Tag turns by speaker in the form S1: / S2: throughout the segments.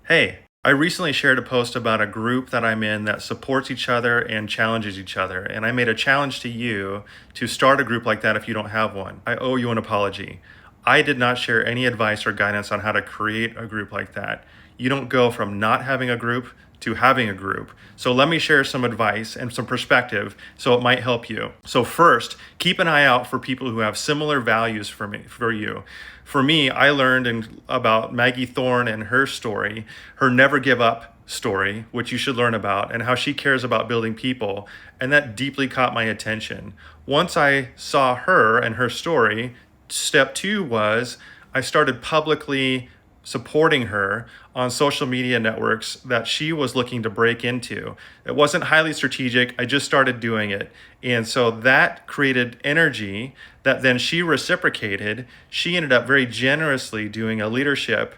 S1: Hey, I recently shared a post about a group that I'm in that supports each other and challenges each other. And I made a challenge to you to start a group like that if you don't have one. I owe you an apology. I did not share any advice or guidance on how to create a group like that. You don't go from not having a group to having a group. So let me share some advice and some perspective so it might help you. So first, keep an eye out for people who have similar values for you. For me, I learned about Maggie Thorne and her story, her never give up story, which you should learn about, and how she cares about building people. And that deeply caught my attention. Once I saw her and her story, step two was I started publicly supporting her on social media networks that she was looking to break into. It wasn't highly strategic. I just started doing it. And so that created energy that then she reciprocated. She ended up very generously doing a leadership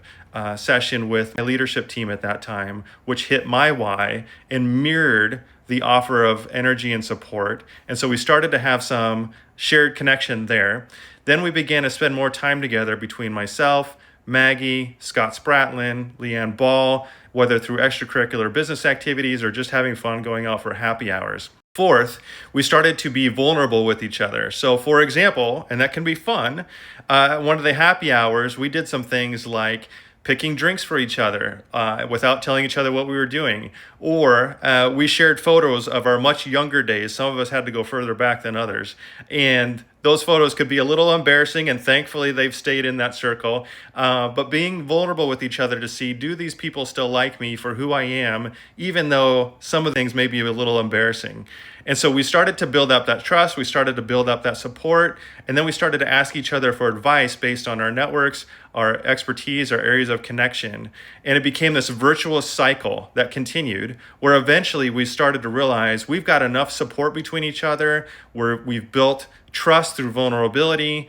S1: session with my leadership team at that time, which hit my why and mirrored the offer of energy and support. And so we started to have some shared connection there. Then we began to spend more time together between myself, Maggie, Scott Spratlin, Leanne Ball, whether through extracurricular business activities or just having fun going out for happy hours. Fourth, we started to be vulnerable with each other. So, for example, and that can be fun, one of the happy hours, we did some things like picking drinks for each other without telling each other what we were doing. Or we shared photos of our much younger days. Some of us had to go further back than others. And those photos could be a little embarrassing, and thankfully they've stayed in that circle. But being vulnerable with each other to see, do these people still like me for who I am, even though some of the things may be a little embarrassing. And so we started to build up that trust, we started to build up that support, and then we started to ask each other for advice based on our networks, our expertise, our areas of connection. And it became this virtuous cycle that continued, where eventually we started to realize we've got enough support between each other, where we've built trust through vulnerability.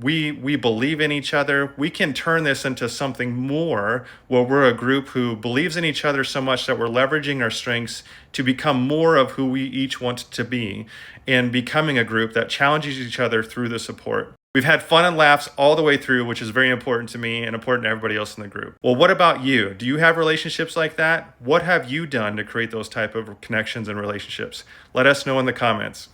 S1: We believe in each other. We can turn this into something more where we're a group who believes in each other so much that we're leveraging our strengths to become more of who we each want to be, and becoming a group that challenges each other through the support. We've had fun and laughs all the way through, which is very important to me and important to everybody else in the group. Well, what about you? Do you have relationships like that? What have you done to create those type of connections and relationships? Let us know in the comments.